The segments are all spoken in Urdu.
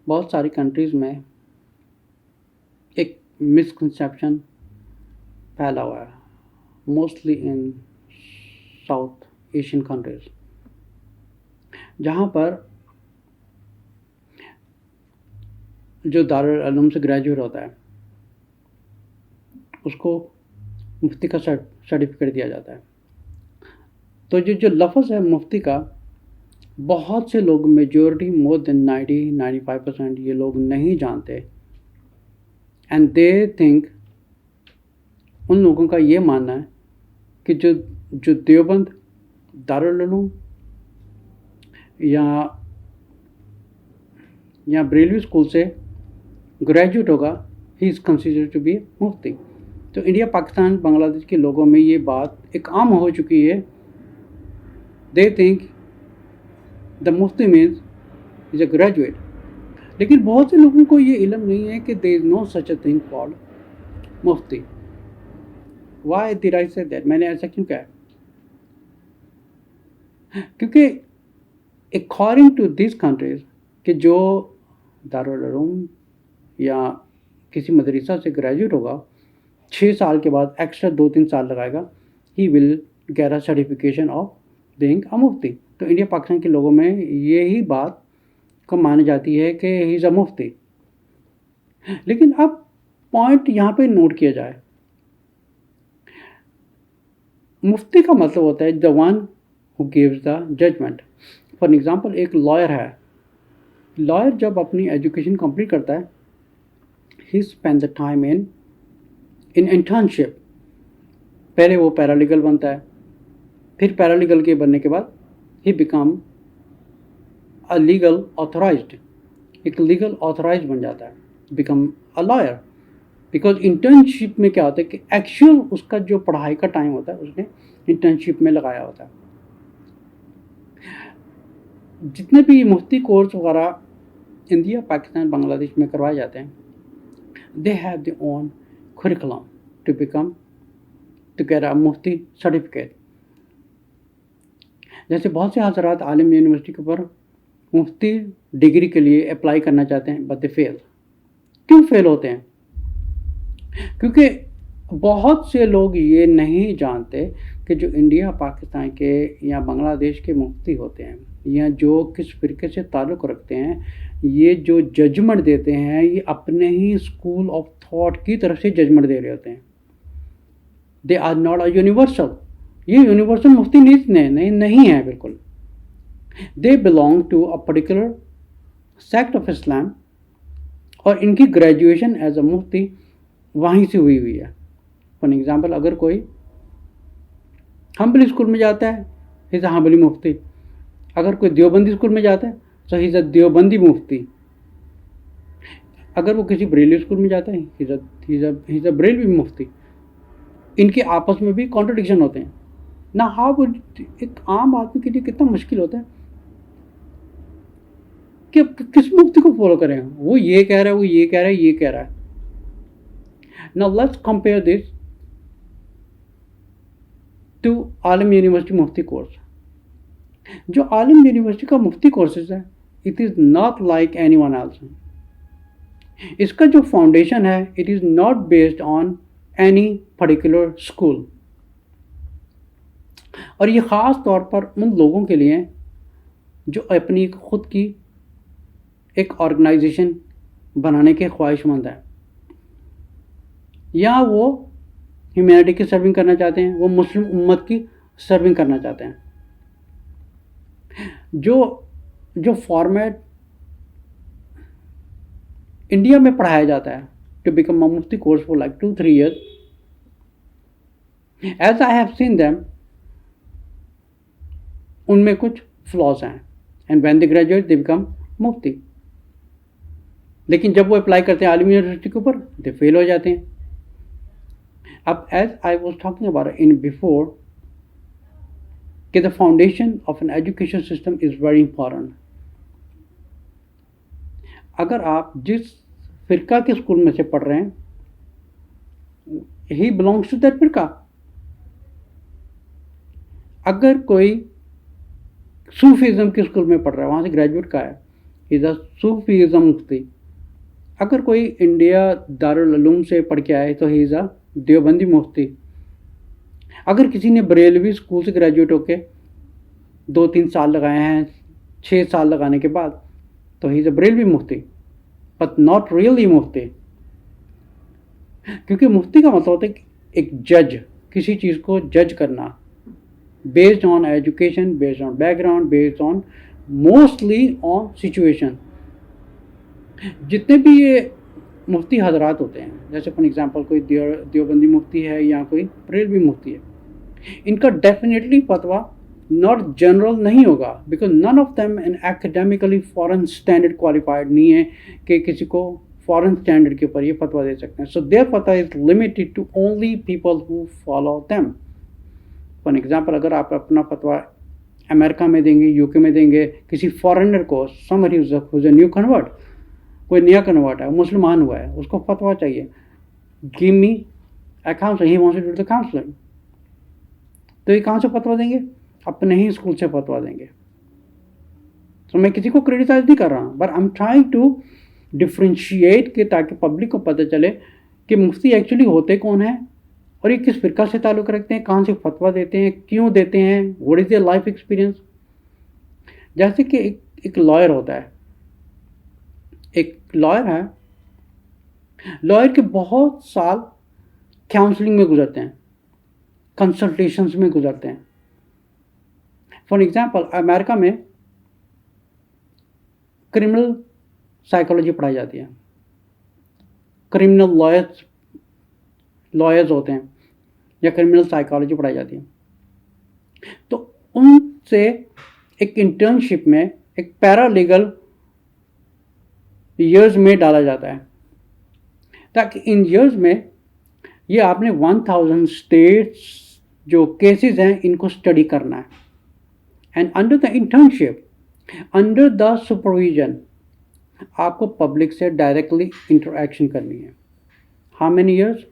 بہت ساری کنٹریز میں ایک مسکنسیپشن پھیلا ہوا ہے، mostly in South Asian countries, جہاں پر جو دارالعلوم سے گریجویٹ ہوتا ہے اس کو مفتی کا سرٹیفکیٹ دیا جاتا ہے. تو جو لفظ ہے مفتی کا، بہت سے لوگ، میجورٹی مور دین 95% یہ لوگ نہیں جانتے. اینڈ دے تھنک، ان لوگوں کا یہ ماننا ہے کہ جو دیوبند، دارالعلوم یا بریلوی اسکول سے گریجویٹ ہوگا، ہی از کنسیڈرڈ ٹو بی مفتی. تو انڈیا، پاکستان، بنگلہ دیش کے لوگوں میں یہ بات ایک عام ہو چکی ہے. They think the Mufti means is a graduate. لیکن بہت سے لوگوں کو یہ علم نہیں ہے کہ there is no such a thing called mufti. Why did I say that? میں نے ایسا کیوں کہا؟ کیونکہ اکارڈنگ ٹو دیز کنٹریز کہ جو دارالعلوم یا کسی مدرسہ سے گریجویٹ ہوگا، 6 سال کے بعد ایکسٹرا 2-3 سال لگائے گا، he will get a certification of being a mufti. تو انڈیا پاکستان کے لوگوں میں یہی بات کو مانی جاتی ہے کہ ہی از اے مفتی. لیکن اب پوائنٹ یہاں پہ نوٹ کیا جائے، مفتی کا مطلب ہوتا ہے the one who gives the judgement. For example ایک لائر ہے، لائر جب اپنی ایجوکیشن کمپلیٹ کرتا ہے، he spend the time in internship. پہلے وہ پیرالیگل بنتا ہے، پھر پیرالیگل کے بننے کے بعد ہی بیکم اے لیگل آتھورائزڈ، ایک لیگل آتھورائزڈ بن جاتا ہے، become a lawyer. Because internship میں کیا ہوتا ہے کہ ایکچوئل اس کا جو پڑھائی کا ٹائم ہوتا ہے اس نے انٹرنشپ میں لگایا ہوتا ہے. جتنے بھی مفتی کورس وغیرہ انڈیا، پاکستان، بنگلہ دیش میں کروائے جاتے ہیں، they have the own curriculum to get a Mufti certificate. جیسے بہت سے حضرات عالم یونیورسٹی کے اوپر مفتی ڈگری کے لیے اپلائی کرنا چاہتے ہیں، بٹ دے فیل. کیوں فیل ہوتے ہیں؟ کیونکہ بہت سے لوگ یہ نہیں جانتے کہ جو انڈیا، پاکستان کے یا بنگلہ دیش کے مفتی ہوتے ہیں، یا جو کس فرقے سے تعلق رکھتے ہیں، یہ جو ججمنٹ دیتے ہیں یہ اپنے ہی اسکول آف تھاٹ کی طرف سے ججمنٹ دے رہے ہوتے ہیں. They are not a universal. یہ یونیورسل مفتی نہیں ہے بالکل. They belong to a particular sect of Islam, اور ان کی گریجویشن ایز اے مفتی وہیں سے ہوئی ہے. فار ایگزامپل اگر کوئی ہمبلی اسکول میں جاتا ہے، ہی از اے ہمبلی مفتی. اگر کوئی دیوبندی اسکول میں جاتا ہے تو ہی از اے دیوبندی مفتی. اگر وہ کسی بریلوی اسکول میں جاتا ہے، ہی از اے بریلوی مفتی. ان کے آپس میں بھی کانٹرڈکشن ہوتے ہیں نا. ایک عام آدمی کے لیے کتنا مشکل ہوتا ہے کہ کس مفتی کو فالو کریں. وہ یہ کہہ رہا ہے، وہ یہ کہہ رہا ہے، یہ کہہ رہا ہے. Now let's compare this to Alam university Mufti course. جو عالم یونیورسٹی کا مفتی کورسز ہے، it is not like anyone else. اس کا جو فاؤنڈیشن ہے، it is not based on any particular school. اور یہ خاص طور پر ان لوگوں کے لیے جو اپنی خود کی ایک آرگنائزیشن بنانے کے خواہش مند ہیں، یا وہ ہیومینٹی کی سرونگ کرنا چاہتے ہیں، وہ مسلم امت کی سرونگ کرنا چاہتے ہیں. جو فارمیٹ انڈیا میں پڑھایا جاتا ہے to become a mufti course for like 2-3 years, as I have seen them, ان میں کچھ فلاز ہیں. And when they graduate they become mufti. لیکن جب وہ اپلائی کرتے ہیں عالم یونیورسٹی کے اوپر، دے فیل ہو جاتے ہیں. اب as I was talking about in before کہ the foundation of an education system is very important. اگر آپ جس فرقہ کے اسکول میں سے پڑھ رہے ہیں، ہی بلانگس ٹو دیٹ فرقہ. اگر کوئی صوفیزم کے اسکول میں پڑھ رہا ہے، وہاں سے گریجویٹ کا ہے، ہی از اے صوفیزم مفتی. اگر کوئی انڈیا دارالعلوم سے پڑھ کے آئے تو ہی از اے دیوبندی مفتی. اگر کسی نے بریلوی اسکول سے گریجویٹ ہو کے 2-3 سال لگائے ہیں 6 سال لگانے کے بعد تو ہی is a Barelvi Mufti but not really مفتی. کیونکہ مفتی کا مطلب ہوتا ہے کہ ایک جج، کسی چیز کو جج کرنا based on education, based on back ground, based on mostly on situation. جتنے بھی یہ مفتی حضرات ہوتے ہیں، جیسے فار ایگزامپل کوئی دیوبندی مفتی ہے یا کوئی بریلوی مفتی ہے، ان کا ڈیفینیٹلی فتویٰ ناٹ جنرل نہیں ہوگا because none of them in academically foreign standard qualified نہیں ہے کہ کسی کو فارن اسٹینڈرڈ کے اوپر یہ فتویٰ دے سکتے ہیں. سو دیئر فتویٰ is limited to only people who follow them. For example اگر آپ اپنا فتویٰ امریکہ میں دیں گے، یو کے میں دیں گے کسی فارنر کو، somebody who's a new convert، کوئی نیا کنورٹ ہے، مسلمان ہوا ہے، اس کو فتویٰ چاہیے، give me a counselor, he wants to do the counseling، تو یہ کہاں سے فتویٰ دیں گے؟ اپنے ہی اسکول سے فتویٰ دیں گے. تو میں کسی کو کریٹیسائز نہیں کر رہا، but I'm trying to differentiate کہ تاکہ پبلک کو پتہ چلے کہ مفتی ایکچولی ہوتے کون ہیں اور یہ کس فرقہ سے تعلق رکھتے ہیں، کہاں سے فتویٰ دیتے ہیں، کیوں دیتے ہیں، what is their life experience. جیسے کہ ایک لائر ہوتا ہے، ایک لائر ہے، لائر کے بہت سال کاؤنسلنگ میں گزرتے ہیں، کنسلٹیشنز میں گزرتے ہیں. فار ایگزامپل امریکہ میں کرمنل سائیکالوجی پڑھائی جاتی ہے، کرمنل لائرز ہوتے ہیں یا کرمنل سائیکالوجی پڑھائی جاتی ہے. تو ان سے ایک انٹرنشپ میں ایک پیرا لیگل ایئرز میں ڈالا جاتا ہے تاکہ ان ایئرز میں یہ آپ نے 1000 اسٹیٹس جو کیسز ہیں ان کو اسٹڈی کرنا ہے. And under the internship, under the supervision, آپ کو پبلک سے ڈائریکٹلی انٹریکشن کرنی ہے. How many years?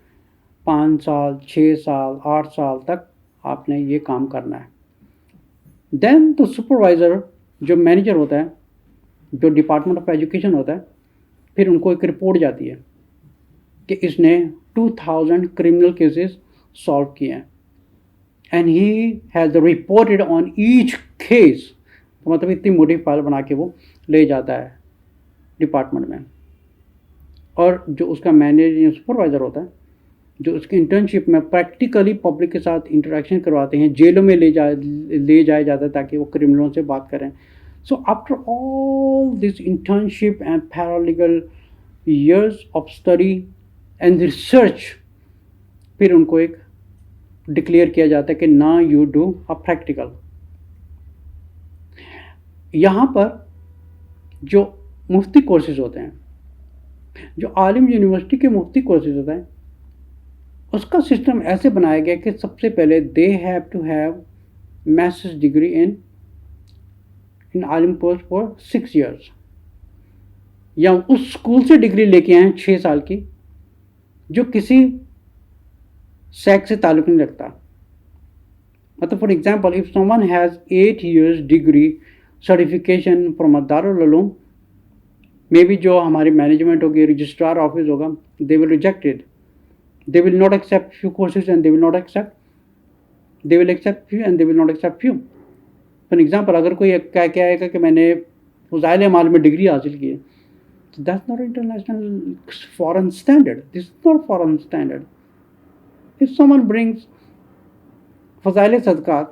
5 سال، 6 سال، 8 سال تک آپ نے یہ کام کرنا ہے. دین دا سپروائزر جو مینیجر ہوتا ہے، جو ڈپارٹمنٹ آف ایجوکیشن ہوتا ہے، پھر ان کو ایک رپورٹ جاتی ہے کہ اس نے 2000 کرمنل کیسز سالو کیے ہیں and he has reported on each case. مطلب اتنی موٹی فائل بنا کے وہ لے جاتا ہے ڈپارٹمنٹ میں. اور جو اس کا مینیجر یا سپروائزر ہوتا ہے، جو اس کی انٹرنشپ میں پریکٹیکلی پبلک کے ساتھ انٹریکشن کرواتے ہیں، جیلوں میں لے جایا جاتا ہے تاکہ وہ کرمنلوں سے بات کریں. So after all this internship and paralegal years of study and research، پھر ان کو ایک ڈکلیئر کیا جاتا ہے کہ now you do a practical. یہاں پر جو مفتی کورسز ہوتے ہیں، جو عالم یونیورسٹی کے مفتی کورسز ہوتے ہیں، اس کا سسٹم ایسے بنایا گیا کہ سب سے پہلے they have to have master's degree in Alam course for 6 years, یا اس اسکول سے ڈگری لے کے آئے 6 سال کی جو کسی سیکس سے تعلق نہیں رکھتا. مطلب for example if someone has 8 years degree certification from Darul Uloom, may be جو ہماری مینجمنٹ ہوگی، رجسٹرار آفس ہوگا، they will reject it, they will not accept few courses and they will not accept, they will accept few and they will not accept few. For example اگر کوئی کیا آئے گا کہ میں نے فضائل اعمال میں ڈگری حاصل کی ہے، that's not international foreign standard, this is not foreign standard. If some one brings فضائل صدقات،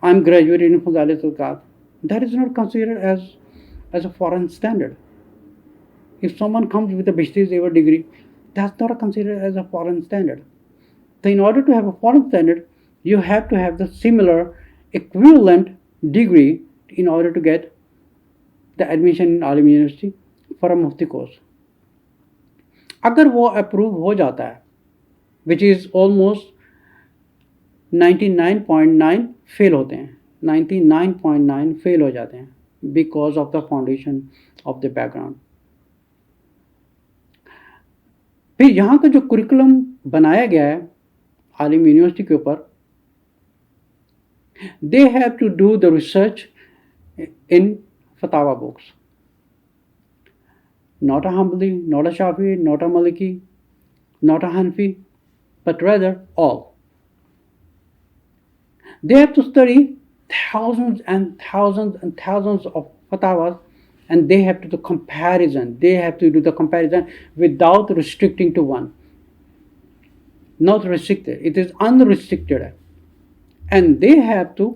آئی ایم گریجویٹ ان فضائل صدقات، that is not considered as a foreign standard. If someone comes with a Bishti Zevar degree, that's not considered as a foreign standard. So in order to have a foreign standard, you have to have the similar equivalent degree in order to get the admission in ALIM University for a Mufti course. اگر وہ اپروو ہو جاتا ہے which is almost 99.9 فیل ہوتے ہیں، 99.9 فیل ہو جاتے ہیں because of the foundation of the background. پھر یہاں کا جو کریکولم بنایا گیا ہے عالم یونیورسٹی کے اوپر، they have to do the research in فتاوا books. not a Hanbali, not a Shafi'i, not a Maliki, not a Hanfi, but rather all. They have to study thousands and thousands and thousands of fatwas, and they have to do comparison. They have to do the comparison without restricting to one. Not restricted. It is unrestricted. And they have to,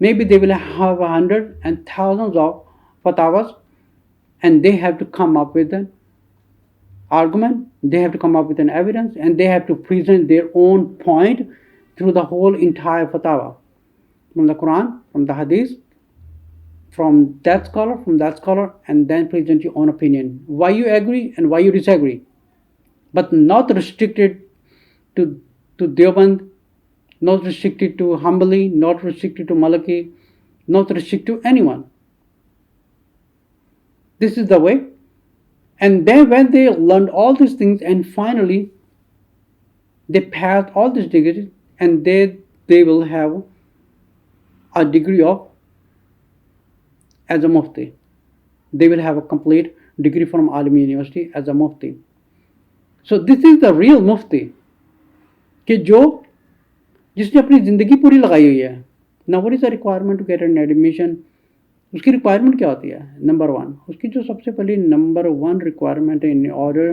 maybe they will have hundreds and thousands of fatwas, and they have to come up with an argument, they have to come up with an evidence, and they have to present their own point through the whole entire fatwa, from the Quran, from the Hadith, from that scholar, and then present your own opinion, why you agree and why you disagree, but not restricted to Deoband, not restricted to Hanbali, not restricted to Maliki, not restricted to anyone. This is the way. And then when they learned all these things and finally they passed all these degrees, and they will have a degree of as a Mufti. They will have a complete degree from ALIM University as a Mufti. So this is the real Mufti کہ جو جس نے اپنی زندگی پوری لگائی ہوئی ہے. Now what is the requirement to get an admission? اس کی ریکوائرمنٹ کیا ہوتی ہے؟ نمبر 1 اس کی جو سب سے پہلی number 1 requirement in order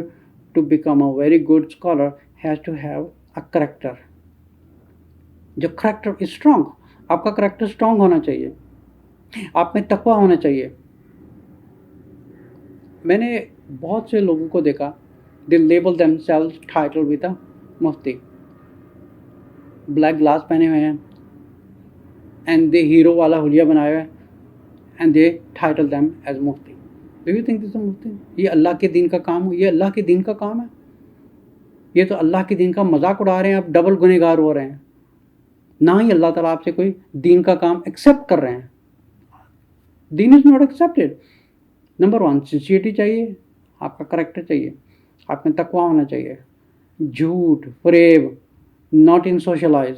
to become a very good scholar has to have a character. جو کریکٹر از اسٹرانگ، آپ کا کریکٹر اسٹرانگ ہونا چاہیے، آپ میں تقویٰ ہونا چاہیے. میں نے بہت سے لوگوں کو دیکھا they label themselves title with a mufti, black glass پہنے ہوئے ہیں اینڈ دے ہیرو والا حلیہ بنایا ہوا ہے and they title them as Mufti. Do you think this is a Mufti? یہ اللہ کے دین کا کام ہو؟ یہ اللہ کے دین کا کام ہے؟ یہ تو اللہ کے دین کا مذاق اڑا رہے ہیں، آپ ڈبل گنہگار ہو رہے ہیں. نہ ہی اللہ تعالیٰ آپ سے کوئی دین کا کام ایکسیپٹ کر رہے ہیں. Then is not accepted. Number 1 sincerity چاہیے، آپ کا کریکٹر چاہیے، آپ میں تقویٰ ہونا چاہیے. جھوٹ فریب not in socialize,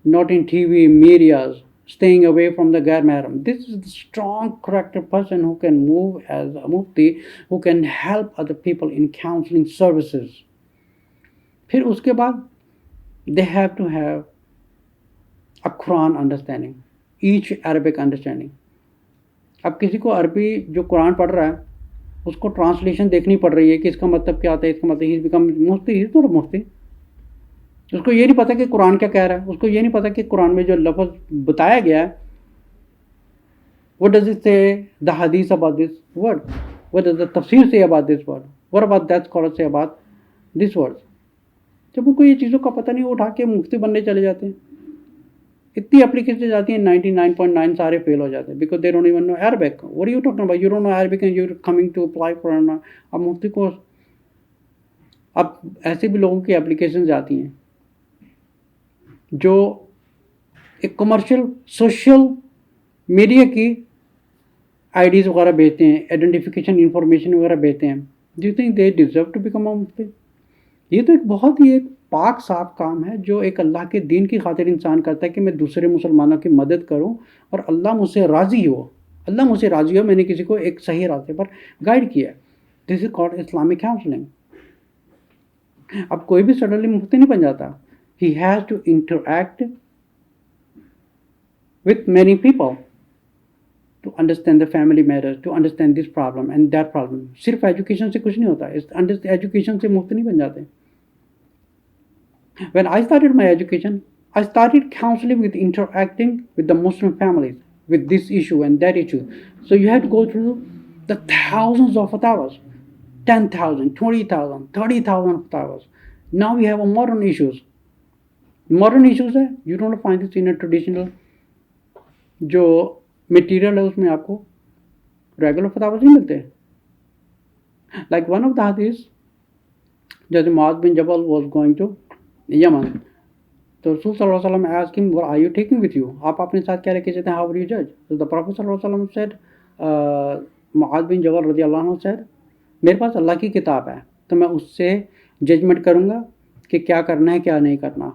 not in TV medias, staying away from the غیر محرم. This is the strong character person who can move as a Mufti, who can help other people in counseling services. پھر اس کے بعد they have to have a Quran understanding, each Arabic understanding. اب کسی کو عربی جو قرآن پڑھ رہا ہے اس کو ٹرانسلیشن دیکھنی پڑ رہی ہے کہ اس کا مطلب کیا آتا ہے، اس کا مطلب he's become Mufti, he's not a Mufti. اس کو یہ نہیں پتا کہ قرآن کیا کہہ رہا ہے، اس کو یہ نہیں پتا کہ قرآن میں جو لفظ بتایا گیا ہے what does it say the hadith about this word, what does the tafsir say about this word, what about that scholar say about this word. جب ان کو یہ چیزوں کا پتہ نہیں اٹھا کے مفتی بننے چلے جاتے ہیں. اتنی اپلیکیشن جاتی ہیں 99.9 سارے فیل ہو جاتے ہیں because they don't even know Arabic. What are you talking about? You don't know Arabic and you're coming to apply for an. اب مفتی کو اب ایسے بھی لوگوں کی اپلیکیشن جاتی ہیں جو ایک کمرشل سوشل میڈیا کی آئی ڈیز وغیرہ بھیجتے ہیں، آئیڈینٹیفیکیشن انفارمیشن وغیرہ بھیجتے ہیں. Do you think they deserve to become a mufti? یہ تو ایک بہت ہی ایک پاک صاف کام ہے جو ایک اللہ کے دین کی خاطر انسان کرتا ہے کہ میں دوسرے مسلمانوں کی مدد کروں اور اللہ مجھ سے راضی ہو. اللہ مجھ سے راضی ہو، میں نے کسی کو ایک صحیح راستے پر گائیڈ کیا. دس از کالڈ اسلامک کاؤنسلنگ. اب کوئی بھی سڈنلی مفتی نہیں بن جاتا. He has to interact with many people to understand the family matters, to understand this problem and that problem. صرف ایجوکیشن سے کچھ نہیں ہوتا، ایجوکیشن سے مفت نہیں بن جاتے. When I started my education, I started counseling with interacting with the Muslim families with this issue and that issue. So you have to go through the thousands of fatwas, 10,000, 20,000, 30,000 fatwas. Now we have modern issues. Modern issues ہے، you don't find this in traditional جو مٹیریل ہے اس میں آپ کو ریگولر فتاوی نہیں ملتے. لائک ون آف دا حدیث جیسے معاذ بن جبل واز گوئنگ ٹو یمن، تو رسول صلی اللہ علیہ وسلم asked him, what are you taking with you؟ آپ اپنے ساتھ کیا لے کے جاتے ہیں؟ how will you judge؟ So the Prophet صلی اللہ علیہ وسلم said, معاذ بن جبل رضی اللہ عنہ said, میرے پاس اللہ کی کتاب ہے تو میں اس سے ججمنٹ کروں گا کہ کیا کرنا ہے کیا نہیں کرنا.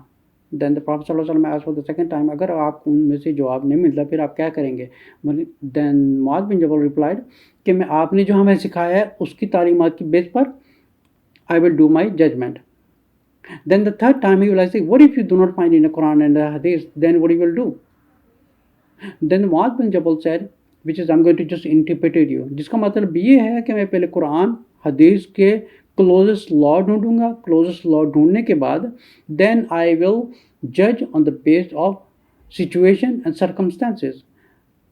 دین دا پروفیٹ صلی اللہ علیہ وسلم asked for the second time, اگر آپ ان میں سے جواب نہیں ملتا پھر آپ کیا کریں گے؟ دین معاذ بن جبل replied کہ میں آپ نے جو ہمیں سکھایا ہے اس کی تعلیمات کی بیس پر I will do my judgment. Then the third time he will say, what if you do not find in the Quran and the Hadith, then what you will do? Then Muaz bin Jabal said, which is I'm going to just interpret it you. جس کا مطلب یہ ہے کہ میں پہلے قرآن حدیث کے closest law ڈھونڈوں گا. closest law ڈھونڈنے کے بعد then I will judge on the basis of situation and circumstances.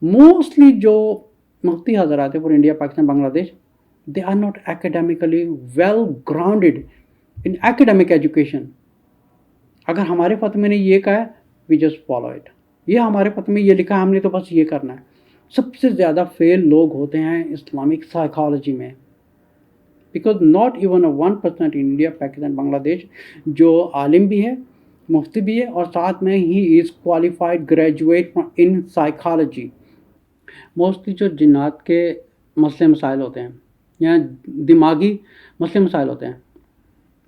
Mostly جو مفتی حضرات ہیں for India, Pakistan, Bangladesh, they are not academically well grounded in academic education. اگر ہمارے فتوے نے یہ کہا ہے we just follow it. یہ ہمارے فتوے میں یہ لکھا ہے ہم نے تو بس یہ کرنا ہے. سب سے زیادہ فیل لوگ ہوتے ہیں اسلامک سائیکالوجی میں. Because not even 1% in India, Pakistan, Bangladesh جو عالم بھی ہے, مفتی بھی ہے, اور ساتھ میں he is qualified graduate in psychology. Mostly جو جنات کے مسئلے مسائل ہوتے ہیں یا دماغی مسئلے مسائل ہوتے ہیں,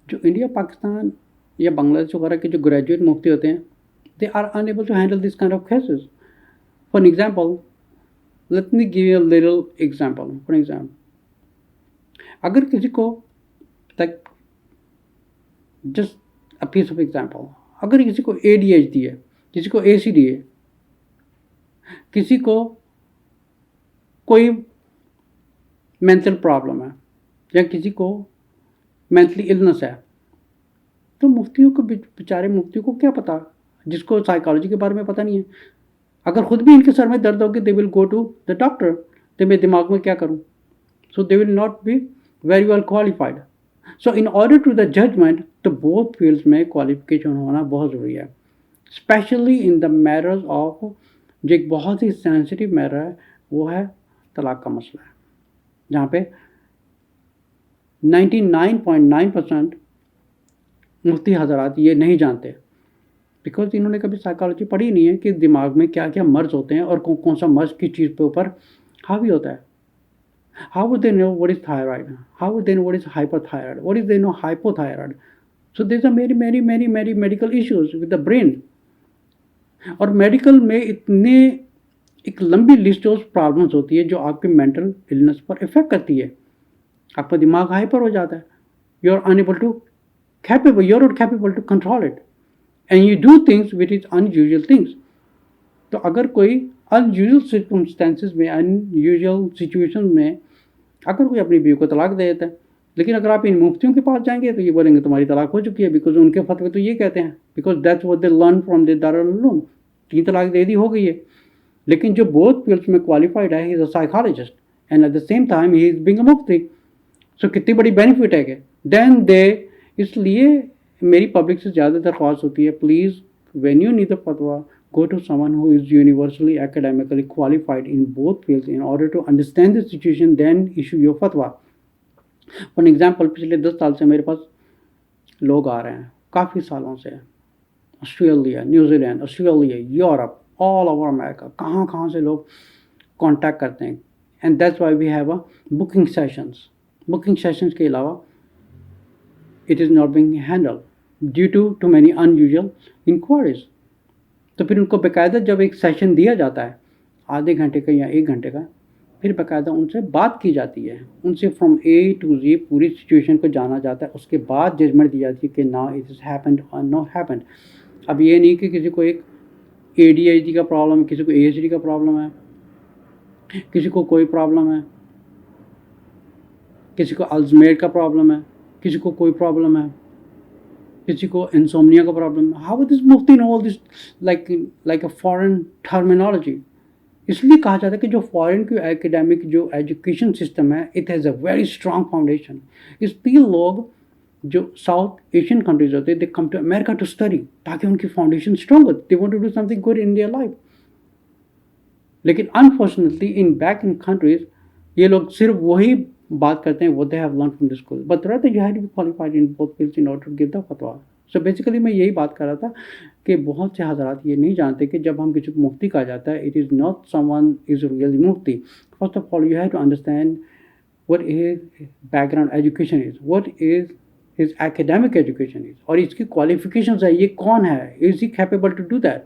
جو انڈیا, پاکستان یا بنگلہ دیش وغیرہ کے جو گریجویٹ مفتی ہوتے ہیں, they are unable to handle this kind of cases. For an example, let me give you a little example. For example, اگر کسی کو like just a piece of example, اگر کسی کو ADHD ہے, کسی کو ACD ہے, کسی کو کوئی مینٹل پرابلم ہے یا کسی کو مینٹلی النس ہے, تو مفتیوں کو بیچارے مفتیوں کو کیا پتا, جس کو سائیکالوجی کے بارے میں پتہ نہیں ہے. اگر خود بھی ان کے سر میں درد ہوگی they will go to the doctor, تو میں دماغ میں کیا کروں, so they will not be very well qualified. So in order to the judgment, تو both fields میں qualification ہونا بہت ضروری ہے, especially in the matters of جو ایک بہت ہی sensitive matter ہے, وہ ہے طلاق کا مسئلہ ہے, جہاں پہ 99.9% مفتی حضرات یہ نہیں جانتے, بیکاز انہوں نے کبھی سائیکالوجی پڑھی نہیں ہے کہ دماغ میں کیا کیا مرض ہوتے ہیں اور کون سا مرض کس چیز پہ اوپر حاوی ہوتا ہے. How would they know what is thyroid? How would they know what is hyperthyroid? What if they know hypothyroid? So there's a many medical issues with the brain. اور میڈیکل میں اتنے ایک لمبی لسٹ آف پرابلمس ہوتی ہے جو آپ کے مینٹل النس پر افیکٹ کرتی ہے. آپ کا دماغ ہائپر ہو جاتا ہے, you are unable to capable, you're not capable to control it. And you do things which is unusual things. تو اگر کوئی unusual circumstances میں, unusual situations میں اگر کوئی اپنی بیوی کو طلاق دے دیتا ہے, لیکن اگر آپ ان مفتیوں کے پاس جائیں گے تو یہ بولیں گے تمہاری طلاق ہو چکی ہے, بیکاز ان کے فتوے تو یہ کہتے ہیں, because that's what they learn from the Darul Uloom, 3 طلاق دے دی ہو گئی ہے. لیکن جو بہت فیلڈس میں کوالیفائڈ ہے, he is a psychologist and at the same time he is being a mufti. So کتنی بڑی بینیفٹ ہے کہ دین دے. اس لیے میری پبلک سے زیادہ درخواست ہوتی ہے, please when you need a fatwa, go to someone who is universally academically qualified in both fields in order to understand the situation, then issue your fatwa. For example, پچھلے 10 سال سے میرے پاس لوگ آ رہے ہیں, کافی سالوں سے, Australia, New Zealand, Australia, Europe, all over America, کہاں سے لوگ کانٹیکٹ کرتے ہیں. And that's why we have a booking sessions. Booking sessions کے علاوہ it is not being handled due to too many unusual inquiries. تو پھر ان کو باقاعدہ جب ایک سیشن دیا جاتا ہے آدھے گھنٹے کا یا 1 گھنٹے کا, پھر باقاعدہ ان سے بات کی جاتی ہے, ان سے فرام A to Z پوری سچویشن کو جانا جاتا ہے. اس کے بعد ججمنٹ دی جاتی ہے کہ نا اٹ از ہیپنڈ اور نو ہیپنڈ. اب یہ نہیں کہ کسی کو ایک ADHD کا پرابلم ہے, کسی کو ASD کا پرابلم ہے, کسی کو کوئی پرابلم ہے, کسی کو الزمیر کا پرابلم ہے, کسی کو کوئی پرابلم ہے, کسی کو انسومنیا کا پرابلم ہے. How would this mufti know all this like a foreign terminology? اس لیے کہا جاتا ہے کہ جو فارن کی ایکیڈیمک جو ایجوکیشن سسٹم ہے, it has a very strong foundation. اس لیے لوگ جو ساؤتھ ایشین کنٹریز ہوتے ہیں they come to America to study, تاکہ ان کی فاؤنڈیشن اسٹرانگ ہو. They want to do something good in their life. لیکن unfortunately in back in countries یہ لوگ صرف وہی بات کرتے ہیں what they have learned from the school, but rather you have to be qualified in both fields in order to give the fatwa. So basically میں یہی بات کر رہا تھا کہ بہت سے حضرات یہ نہیں جانتے کہ جب ہم کسی کو مفتی کہا جاتا ہے, it is not someone is really mufti. First of all you have to understand what is background education is, what is his academic education is, اور اس کی qualifications ہے, یہ کون ہے, is he capable to do that.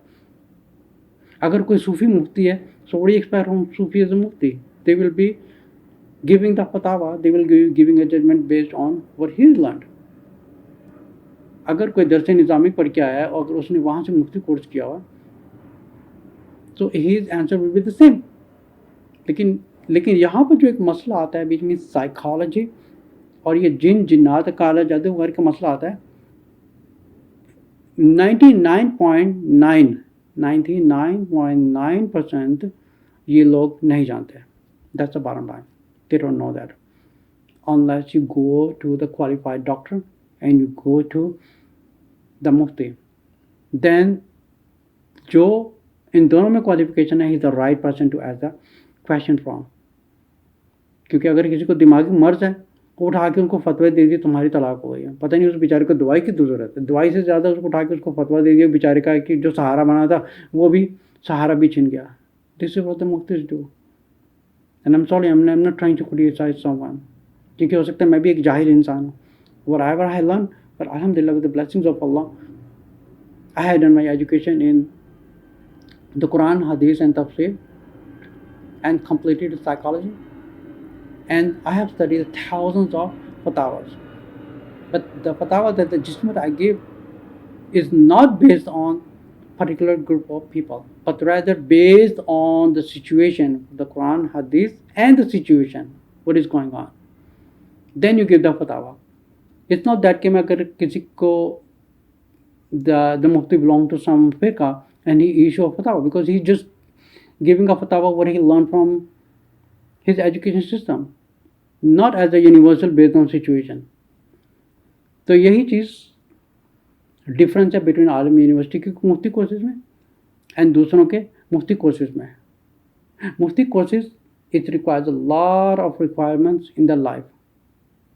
اگر کوئی صوفی مفتی ہے, so what do you expect from Sufi as a mufti? They will be giving the fatwa, they will be giving a judgment based on what he learned. اگر کوئی درس نظامی پڑھ کے آیا ہے اور اس نے وہاں سے مفتی کورس کیا ہوا, so his answer will be the same. لیکن یہاں پر جو ایک مسئلہ آتا ہے بیچ میں سائیکالوجی اور یہ جنات کالا جادو وغیرہ کا مسئلہ آتا ہے, 99.9% یہ لوگ نہیں جانتے. That's the bottom line. They don't know that. Unless you go to the qualified doctor and you go to the mufti. Then جو ان دونوں میں qualification ہے, he is the right person to ask the question from. کیونکہ اگر کسی کو دماغی مرض ہے, وہ اٹھا کے ان کو فتوی دے دیے تمہاری طلاق ہو گئی ہے, پتہ نہیں اس بیچارے کو دوائی کی ضرورت ہے, دوائی سے زیادہ اس کو اٹھا کے اس کو فتویٰ دے دیا بیچارے کا کہ جو سہارا بنا تھا وہ بھی سہارا بھی چھن گیا. This is what the muftis do. And I'm sorry, I'm not trying to criticize someone. کیونکہ ہو سکتا ہے میں بھی ایک جاہل انسان ہوں. Whatever I learned, but alhamdulillah with the blessings of Allah, I had done my education in the Quran, Hadith and Tafsir and completed psychology. And I have studied thousands of fatwas. But the fatwa that the judgment I give is not based on particular group of people, but rather based on the situation, the Quran, Hadith, and the situation, what is going on. Then you give the fatwa. It's not that کہ میں اگر کسی کو the mufti belong to some fiqh and he issue a fatwa, because he's just giving a fatwa what he learned from his education system, not as a universal based on situation. تو یہی چیز ڈفرینس ہے بٹوین عالم یونیورسٹی کے مفتی کورسز میں اینڈ دوسروں کے مفتی کورسز میں. Mufti courses it requires a lot of requirements in the life,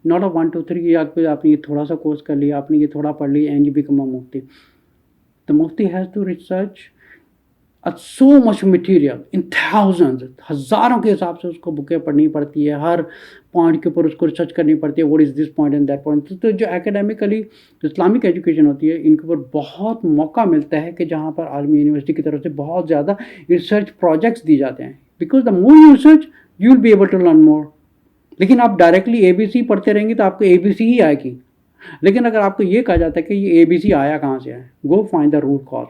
not a 1 2 3 کہ آپ نے یہ تھوڑا سا کورس کر لیا, آپ نے یہ تھوڑا پڑھ لیا اینڈ یو بیکم اے مفتی. دا مفتی has to research so much material in thousands, ہزاروں کے حساب سے اس کو بکیں پڑھنی پڑتی ہے, ہر پوائنٹ کے اوپر اس کو ریسرچ کرنی پڑتی ہے, what is this point and that point. تو جو اکیڈیمکلی اسلامک ایجوکیشن ہوتی ہے ان کے اوپر بہت موقع ملتا ہے کہ جہاں پر عالمی یونیورسٹی کی طرف سے بہت زیادہ ریسرچ پروجیکٹس دی جاتے ہیں, because the more you research you will be able to learn more. لیکن آپ ڈائریکٹلی اے بی سی پڑھتے رہیں گے تو آپ کو اے بی سی ہی آئے گی. لیکن اگر آپ کو یہ کہا جاتا ہے کہ یہ اے بی سی آیا کہاں سے ہے, گو فائنڈ دا روٹ کاز,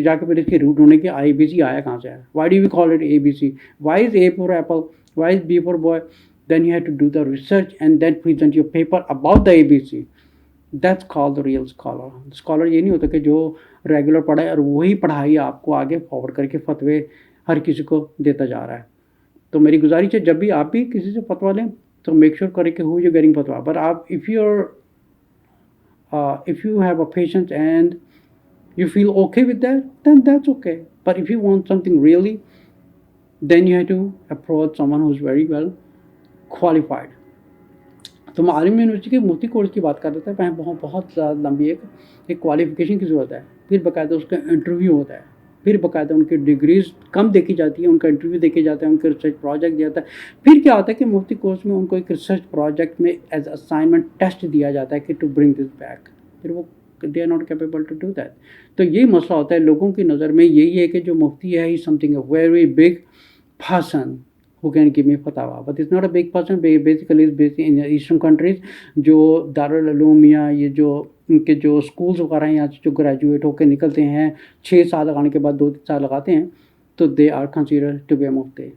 جا کے پھر اس کی روٹ ہونے کی اے بی سی آیا کہاں سے ہے. Why do you call it A B C, why is A for apple, why is B for boy. Then you have to do the research and then present your paper about the A B C. That's call the real scholar. Scholar یہ نہیں ہوتا کہ جو ریگولر پڑھائے اور وہی پڑھائی آپ کو آگے فارورڈ کر کے فتوے ہر کسی کو دیتا جا رہا ہے. تو میری گزارش ہے جب بھی آپ بھی کسی سے فتوا لیں تو میک شیور کریں کہ ہو یو گیٹنگ فتوا. بٹ آپ if you have a patience and you feel okay with that, then that's okay. But if you want something really, then you have to approach someone who's very well qualified. تو میں عالم یونیورسٹی کے مفتی کورس کی بات کر رہا تھا. بہت زیادہ لمبی ایک کوالیفیکیشن کی ضرورت ہے, پھر باقاعدہ اس کا انٹرویو ہوتا ہے, پھر باقاعدہ ان کی ڈگریز کم دیکھی جاتی ہے, ان کا انٹرویو دیکھے جاتا ہے, ان کا ریسرچ پروجیکٹ دیا جاتا ہے. پھر کیا ہوتا ہے کہ مفتی کورس میں ان کو ایک ریسرچ پروجیکٹ میں ایز اسائنمنٹ ٹیسٹ دیا جاتا ہے کہ ٹو برنگ دس بیک. پھر وہ they are not capable to do that. تو یہ مسئلہ ہوتا ہے لوگوں کی نظر میں, یہی ہے کہ جو مفتی ہے he something a very big person who can give me fatwa, but it's not a big person. Basically it's based in Eastern countries. جو دارال علوم یا یہ جو ان کے جو اسکولس وغیرہ ہیں یہاں سے جو گریجویٹ ہو کے نکلتے ہیں 6 سال لگانے کے بعد 2-3 سال لگاتے ہیں, تو they are considered to be a mufti.